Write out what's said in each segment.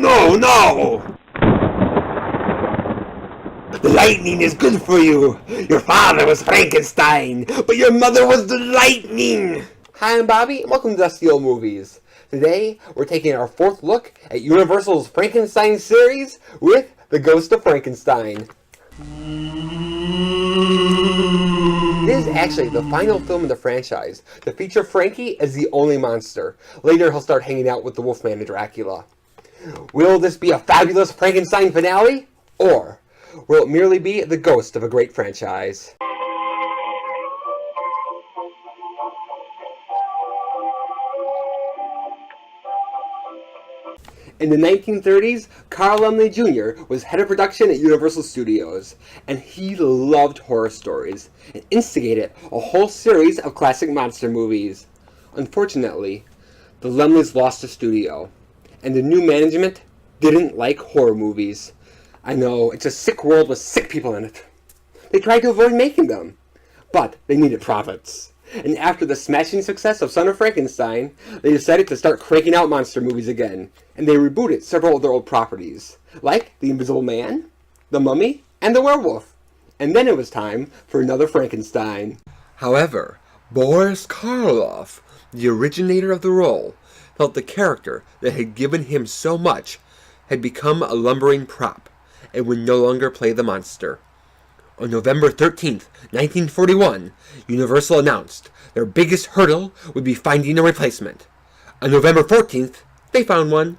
No, no! Lightning is good for you. Your father was Frankenstein, but your mother was the lightning. Hi, I'm Bobby, and welcome to Dusty Old Movies. Today, we're taking our fourth look at Universal's Frankenstein series with The Ghost of Frankenstein. This is actually the final film in the franchise to feature Frankie as the only monster. Later, he'll start hanging out with the Wolfman and Dracula. Will this be a fabulous Frankenstein finale? Or will it merely be the ghost of a great franchise? In the 1930s, Carl Laemmle Jr. was head of production at Universal Studios, and he loved horror stories, and instigated a whole series of classic monster movies. Unfortunately, the Laemmles lost the studio, and the new management didn't like horror movies. I know, it's a sick world with sick people in it. They tried to avoid making them, but they needed profits. And after the smashing success of Son of Frankenstein, they decided to start cranking out monster movies again, and they rebooted several of their old properties, like The Invisible Man, The Mummy, and The Werewolf. And then it was time for another Frankenstein. However, Boris Karloff, the originator of the role, felt the character that had given him so much had become a lumbering prop, and would no longer play the monster. On November 13th, 1941, Universal announced their biggest hurdle would be finding a replacement. On November 14th, they found one.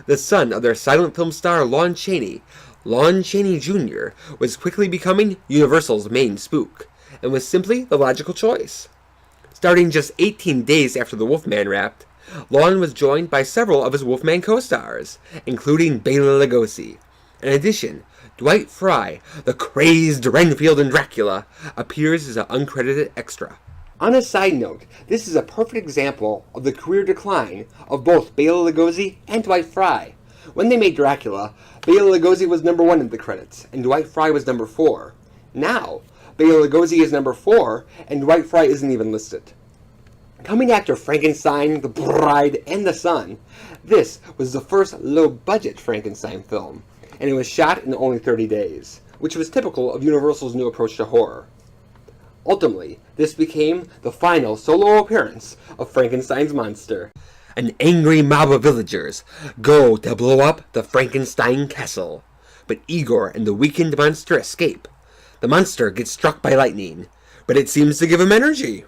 The son of their silent film star Lon Chaney Jr., was quickly becoming Universal's main spook, and was simply the logical choice. Starting just 18 days after the Wolfman wrapped, Lon was joined by several of his Wolfman co-stars, including Bela Lugosi. In addition, Dwight Frye, the crazed Renfield in Dracula, appears as an uncredited extra. On a side note, this is a perfect example of the career decline of both Bela Lugosi and Dwight Frye. When they made Dracula, Bela Lugosi was number 1 in the credits, and Dwight Frye was number 4. Now, Bela Lugosi is number 4, and Dwight Frye isn't even listed. Coming after Frankenstein, The Bride, and The Son, this was the first low-budget Frankenstein film, and it was shot in only 30 days, which was typical of Universal's new approach to horror. Ultimately, this became the final solo appearance of Frankenstein's monster. An angry mob of villagers go to blow up the Frankenstein castle, but Igor and the weakened monster escape. The monster gets struck by lightning, but it seems to give him energy.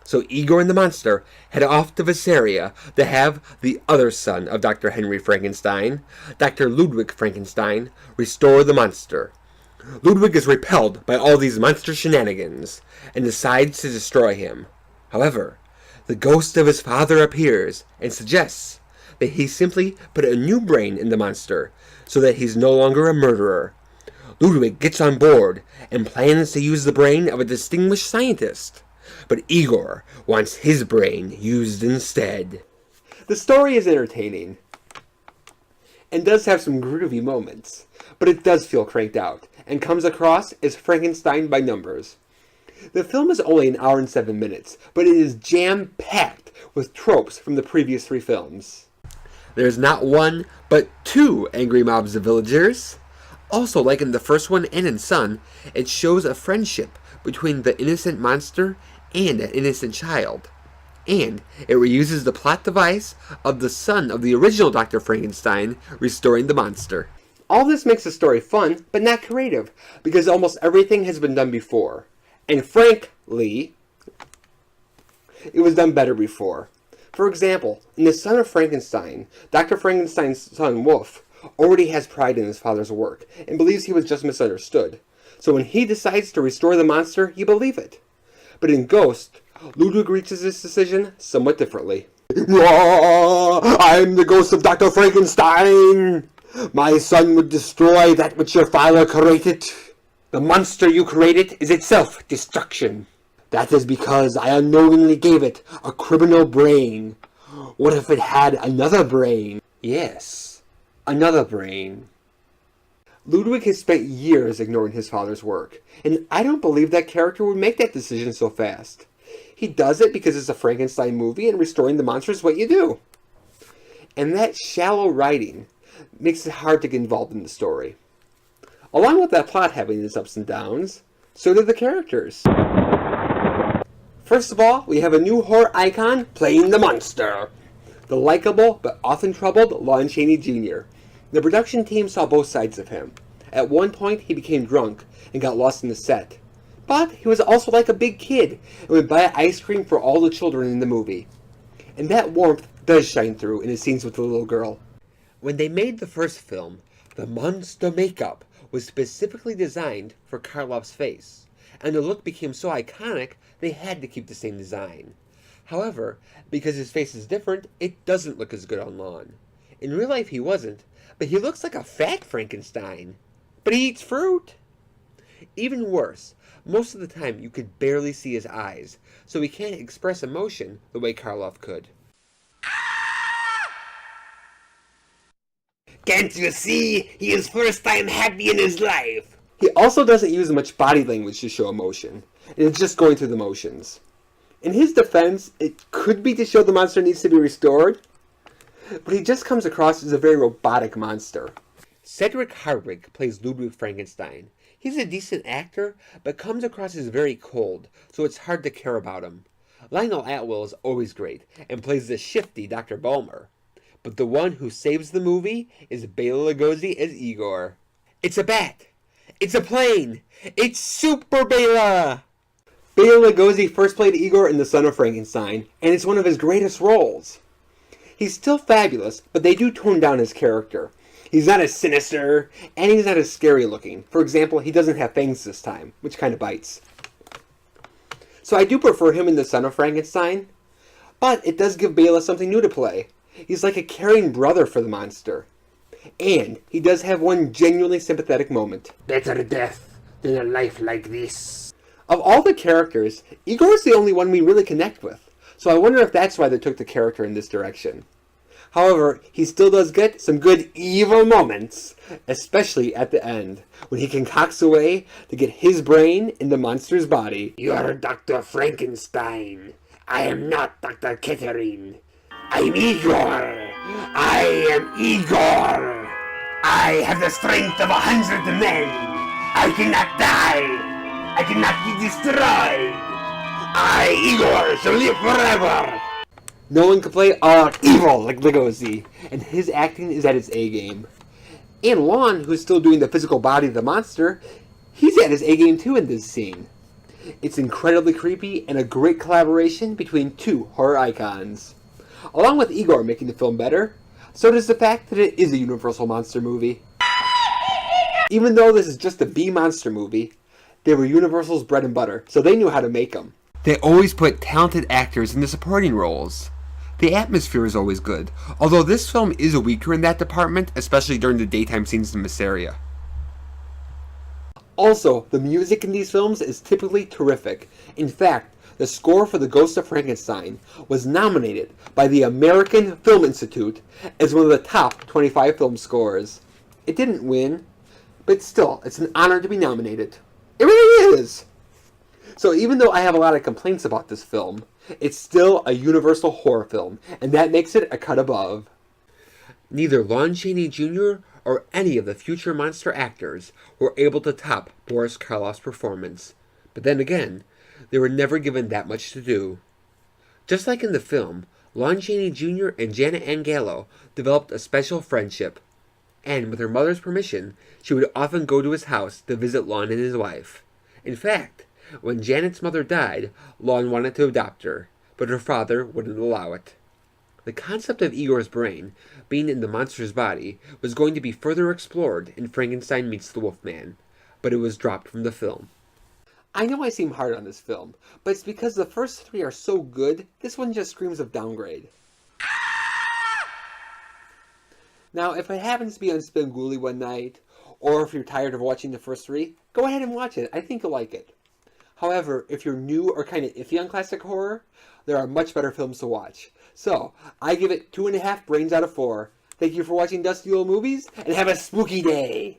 So Igor and the monster head off to Visaria to have the other son of Dr. Henry Frankenstein, Dr. Ludwig Frankenstein, restore the monster. Ludwig is repelled by all these monster shenanigans and decides to destroy him. However, the ghost of his father appears and suggests that he simply put a new brain in the monster so that he's no longer a murderer. Ludwig gets on board and plans to use the brain of a distinguished scientist, but Igor wants his brain used instead. The story is entertaining and does have some groovy moments, but it does feel cranked out and comes across as Frankenstein by numbers. The film is only an hour and 7 minutes, but it is jam-packed with tropes from the previous 3 films. There's not one, but 2 angry mobs of villagers. Also, like in the first one and in Son, it shows a friendship between the innocent monster and an innocent child. And it reuses the plot device of the son of the original Dr. Frankenstein restoring the monster. All this makes the story fun, but not creative, because almost everything has been done before. And frankly, it was done better before. For example, in The Son of Frankenstein, Dr. Frankenstein's son, Wolf, already has pride in his father's work, and believes he was just misunderstood. So when he decides to restore the monster, you believe it. But in Ghost, Ludwig reaches this decision somewhat differently. I'm the ghost of Dr. Frankenstein! My son would destroy that which your father created. The monster you created is itself destruction. That is because I unknowingly gave it a criminal brain. What if it had another brain? Yes, another brain. Ludwig has spent years ignoring his father's work, and I don't believe that character would make that decision so fast. He does it because it's a Frankenstein movie and restoring the monster is what you do. And that shallow writing makes it hard to get involved in the story. Along with that plot having its ups and downs, so do the characters. First of all, we have a new horror icon playing the monster. The likable but often troubled Lon Chaney Jr. The production team saw both sides of him. At one point, he became drunk and got lost in the set. But he was also like a big kid and would buy ice cream for all the children in the movie. And that warmth does shine through in his scenes with the little girl. When they made the first film, the monster makeup was specifically designed for Karloff's face, and the look became so iconic they had to keep the same design. However, because his face is different, it doesn't look as good on Lon. In real life he wasn't, but he looks like a fat Frankenstein. But he eats fruit! Even worse, most of the time you could barely see his eyes, so he can't express emotion the way Karloff could. Can't you see? He is first time happy in his life! He also doesn't use much body language to show emotion. It's just going through the motions. In his defense, it could be to show the monster needs to be restored, but he just comes across as a very robotic monster. Cedric Hardwicke plays Ludwig Frankenstein. He's a decent actor, but comes across as very cold, so it's hard to care about him. Lionel Atwill is always great, and plays the shifty Dr. Bulmer. But the one who saves the movie is Bela Lugosi as Igor. It's a bat! It's a plane! It's Super Bela! Bela Lugosi first played Igor in The Son of Frankenstein, and it's one of his greatest roles. He's still fabulous, but they do tone down his character. He's not as sinister, and he's not as scary looking. For example, he doesn't have fangs this time, which kind of bites. So I do prefer him in The Son of Frankenstein, but it does give Bela something new to play. He's like a caring brother for the monster. And he does have one genuinely sympathetic moment. Better death than a life like this. Of all the characters, Igor is the only one we really connect with, so I wonder if that's why they took the character in this direction. However, he still does get some good evil moments, especially at the end, when he concocts a way to get his brain in the monster's body. You're Dr. Frankenstein. I am not Dr. Kettering. I'm Igor. I am Igor. I have the strength of 100 men. I cannot die. I cannot be destroyed. I, Igor, shall live forever. No one can play evil like Lugosi, and his acting is at its A-game. And Lon, who's still doing the physical body of the monster, he's at his A-game too in this scene. It's incredibly creepy and a great collaboration between two horror icons. Along with Igor making the film better, so does the fact that it is a Universal monster movie. Even though this is just a B-monster movie, they were Universal's bread and butter, so they knew how to make them. They always put talented actors in the supporting roles. The atmosphere is always good, although this film is weaker in that department, especially during the daytime scenes in this area. Also, the music in these films is typically terrific. In fact, the score for the Ghost of Frankenstein was nominated by the American Film Institute as one of the top 25 film scores. It didn't win, but still, it's an honor to be nominated. It really is! So even though I have a lot of complaints about this film, it's still a Universal horror film, and that makes it a cut above. Neither Lon Chaney Jr. or any of the future monster actors were able to top Boris Karloff's performance. But then again, they were never given that much to do. Just like in the film, Lon Chaney Jr. and Janet Ann Gallo developed a special friendship, and with her mother's permission, she would often go to his house to visit Lon and his wife. In fact, when Janet's mother died, Lon wanted to adopt her, but her father wouldn't allow it. The concept of Igor's brain being in the monster's body was going to be further explored in Frankenstein Meets the Wolfman, but it was dropped from the film. I know I seem hard on this film, but it's because the first three are so good, this one just screams of downgrade. Now, if it happens to be on Spenguli one night, or if you're tired of watching the first three, go ahead and watch it. I think you'll like it. However, if you're new or kind of iffy on classic horror, there are much better films to watch. So, I give it 2.5 brains out of 4. Thank you for watching Dusty Old Movies, and have a spooky day!